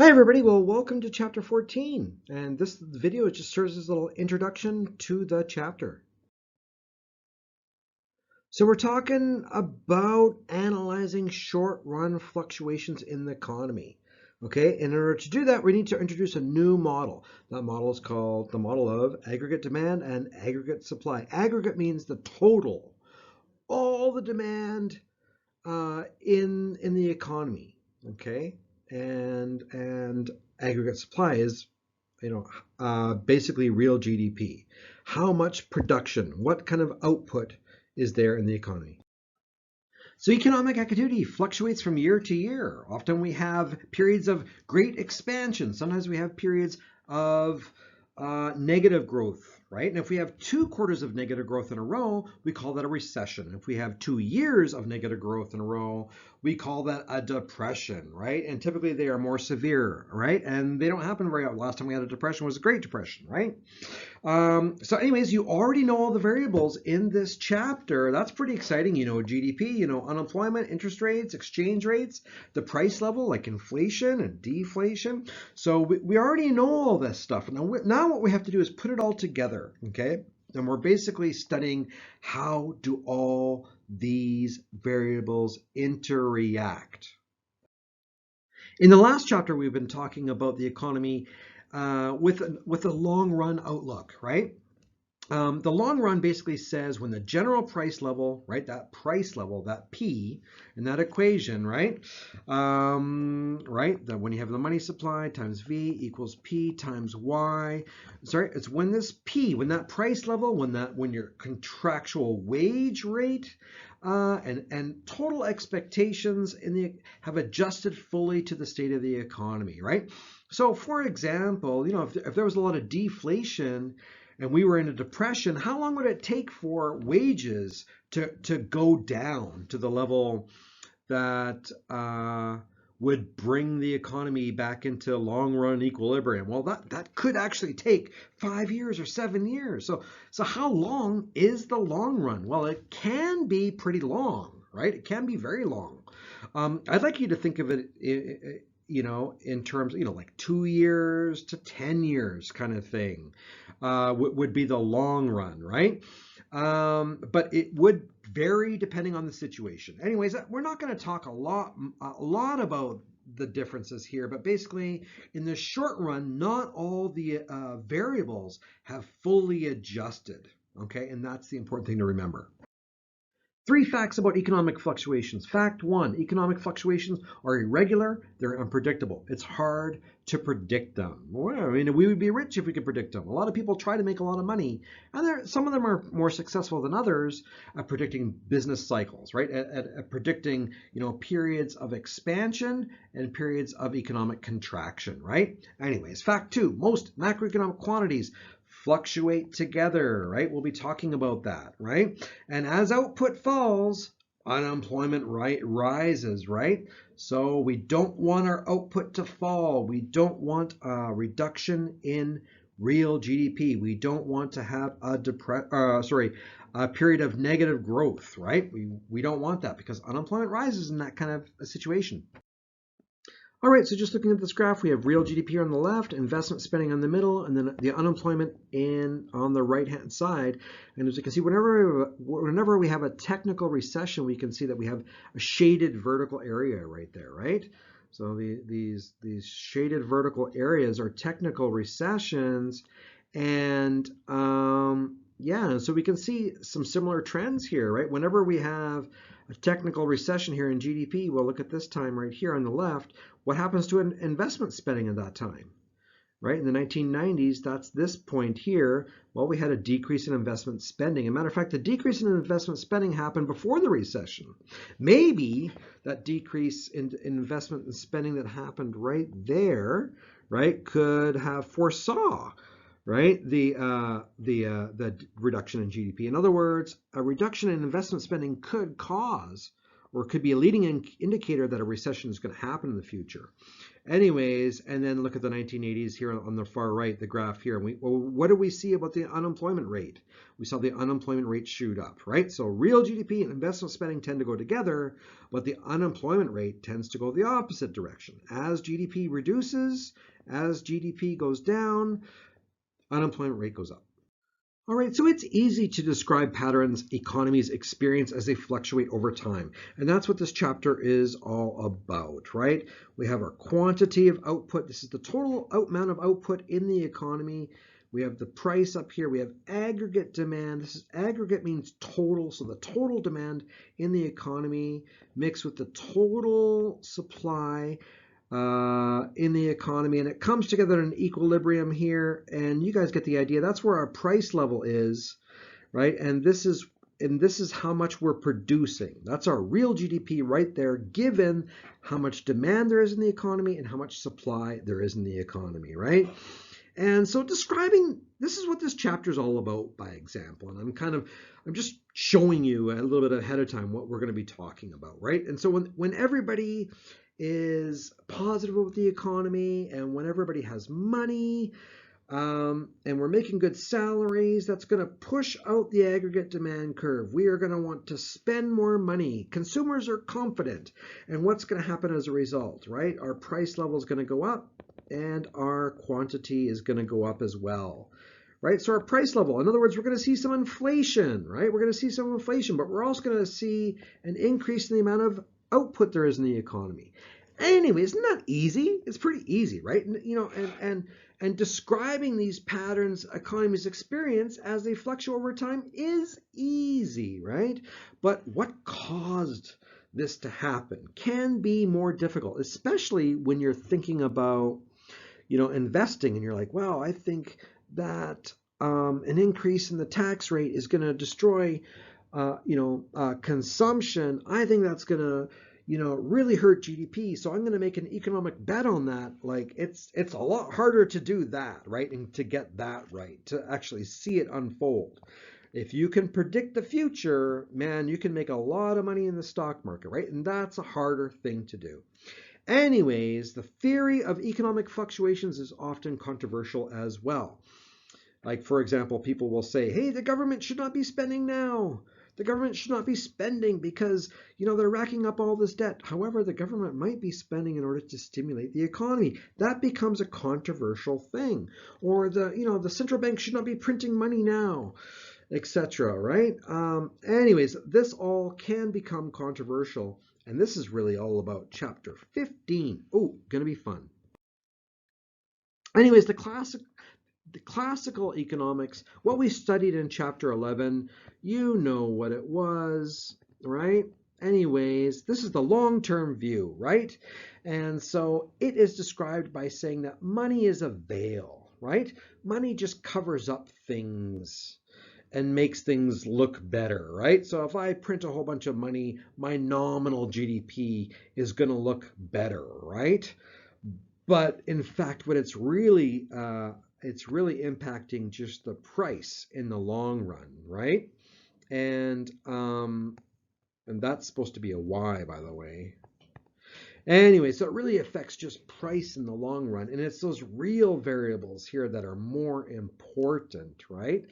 Hi everybody, well welcome to chapter 14, and this video just serves as a little introduction to the chapter. So we're talking about analyzing short-run fluctuations in the economy. Okay, in order to do that, we need to introduce a new model. That model is called the model of aggregate demand and aggregate supply. Aggregate means the total, all the demand in the economy. Okay, and aggregate supply is basically real GDP. How much production, what kind of output is there in the economy? So economic activity fluctuates from year to year. Often we have periods of great expansion. Sometimes we have periods of negative growth, right? And if we have 2 quarters of negative growth in a row, we call that a recession. If we have 2 years of negative growth in a row, we call that a depression, right? And typically they are more severe, right? And they don't happen very often. Last time we had a depression was a Great Depression, right? So anyways, you already know all the variables in this chapter. That's pretty exciting. You know GDP, you know unemployment, interest rates, exchange rates, the price level like inflation and deflation. So we already know all this stuff. Now what we have to do is put it all together, okay? And we're basically studying how do all these variables interact. In the last chapter, we've been talking about the economy with a long run outlook, right? The long run basically says when the general price level, right, that price level, that P in that equation, right, that when you have the money supply times V equals P times Y. Sorry, it's when this P, when that price level, when your contractual wage rate and total expectations have adjusted fully to the state of the economy, right? So, for example, if there was a lot of deflation and we were in a depression, how long would it take for wages to go down to the level that would bring the economy back into long-run equilibrium? Well, that could actually take 5 years or 7 years. So how long is the long run? Well, it can be pretty long, right? It can be very long. I'd like you to think of it, in terms, like 2 years to 10 years kind of thing would be the long run, right? But it would vary depending on the situation. Anyways, we're not going to talk a lot about the differences here, but basically in the short run, not all the variables have fully adjusted, okay? And that's the important thing to remember. 3 facts about economic fluctuations. Fact 1, economic fluctuations are irregular, they're unpredictable. It's hard to predict them. Well, I mean, we would be rich if we could predict them. A lot of people try to make a lot of money, and some of them are more successful than others at predicting business cycles, right? At predicting, periods of expansion and periods of economic contraction, right? Anyways, fact 2, most macroeconomic quantities fluctuate together, right? We'll be talking about that, right? And as output falls, unemployment rises, right? So we don't want our output to fall. We don't want a reduction in real GDP. We don't want to have a period of negative growth, right? We don't want that because unemployment rises in that kind of a situation. All right, so just looking at this graph, we have real GDP on the left, investment spending on the middle, and then the unemployment on the right-hand side. And as you can see, whenever we have a technical recession, we can see that we have a shaded vertical area right there, right? So these shaded vertical areas are technical recessions, and yeah, so we can see some similar trends here, right? Whenever we have a technical recession here in GDP, well, look at this time right here on the left. What happens to investment spending at that time, right? In the 1990s, that's this point here. Well, we had a decrease in investment spending. As a matter of fact, the decrease in investment spending happened before the recession. Maybe that decrease in investment and spending that happened right there, right, could have foresaw, right, the reduction in GDP. In other words, a reduction in investment spending could cause or it could be a leading indicator that a recession is going to happen in the future. Anyways, and then look at the 1980s here on the far right, the graph here. Well, what do we see about the unemployment rate? We saw the unemployment rate shoot up, right? So real GDP and investment spending tend to go together, but the unemployment rate tends to go the opposite direction. As GDP reduces, as GDP goes down, unemployment rate goes up. All right, so it's easy to describe patterns economies experience as they fluctuate over time. And that's what this chapter is all about, right? We have our quantity of output. This is the total amount of output in the economy. We have the price up here. We have aggregate demand. This is aggregate means total. So the total demand in the economy mixed with the total supply in the economy, and it comes together in an equilibrium here, and you guys get the idea. That's where our price level is, right? And this is how much we're producing. That's our real GDP right there, given how much demand there is in the economy and how much supply there is in the economy, right? And so describing, this is what this chapter is all about by example. And I'm just showing you a little bit ahead of time what we're going to be talking about, right? And so when everybody is positive with the economy and when everybody has money and we're making good salaries, that's going to push out the aggregate demand curve. We are going to want to spend more money. Consumers are confident. And what's going to happen as a result, right? Our price level is going to go up and our quantity is going to go up as well. Right? So our price level, in other words, we're going to see some inflation, right? We're going to see some inflation, but we're also going to see an increase in the amount of output there is in the economy. Anyway, isn't that easy? It's pretty easy, right? And describing these patterns economies experience as they fluctuate over time is easy, right? But what caused this to happen can be more difficult, especially when you're thinking about, investing and you're like, wow, I think that an increase in the tax rate is going to destroy, consumption. I think that's going to, really hurt GDP. So I'm going to make an economic bet on that. Like it's a lot harder to do that, right? And to get that right, to actually see it unfold. If you can predict the future, man, you can make a lot of money in the stock market, right? And that's a harder thing to do. Anyways, the theory of economic fluctuations is often controversial as well. Like, for example, people will say, hey, the government should not be spending now. The government should not be spending because, they're racking up all this debt. However, the government might be spending in order to stimulate the economy. That becomes a controversial thing. Or the central bank should not be printing money now, etc., right? Anyways, this all can become controversial. And this is really all about chapter 15. Oh, gonna be fun. Anyways, the classical economics, what we studied in chapter 11, you know what it was, right? Anyways, this is the long-term view, right? And so it is described by saying that money is a veil, right? Money just covers up things and makes things look better, right? So if I print a whole bunch of money, my nominal GDP is going to look better, right? But in fact, what it's really impacting just the price in the long run, right? And that's supposed to be a Y, by the way. Anyway, so it really affects just price in the long run. And it's those real variables here that are more important, right?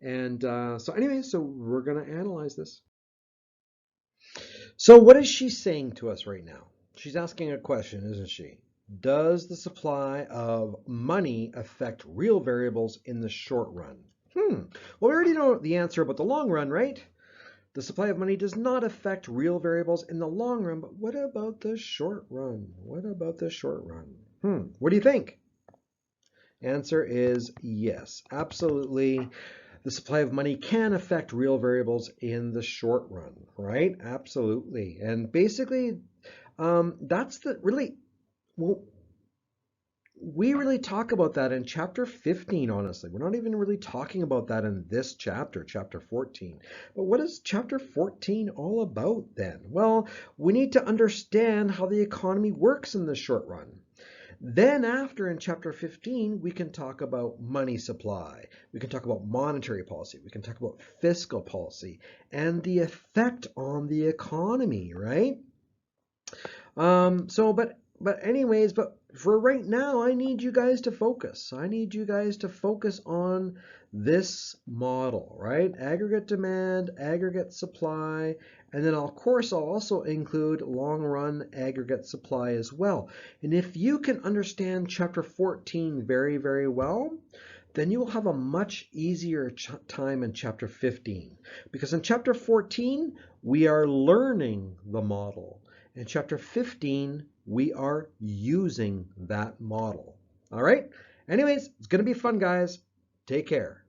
And so we're going to analyze this. So what is she saying to us right now? She's asking a question, isn't she? Does the supply of money affect real variables in the short run? Well, we already know the answer about the long run, right? The supply of money does not affect real variables in the long run, but what about the short run? What about the short run? What do you think? Answer is yes, absolutely. The supply of money can affect real variables in the short run, right? Absolutely. And basically, that's we really talk about that in chapter 15, honestly. We're not even really talking about that in this chapter, chapter 14. But what is chapter 14 all about then? Well, we need to understand how the economy works in the short run. Then after in chapter 15, we can talk about money supply. We can talk about monetary policy. We can talk about fiscal policy and the effect on the economy, right? But for right now, I need you guys to focus. I need you guys to focus on this model, right? Aggregate demand, aggregate supply, and then of course I'll also include long run aggregate supply as well. And if you can understand chapter 14 very, very well, then you will have a much easier time in chapter 15. Because in chapter 14, we are learning the model. In chapter 15, we are using that model. All right? Anyways, it's going to be fun, guys. Take care.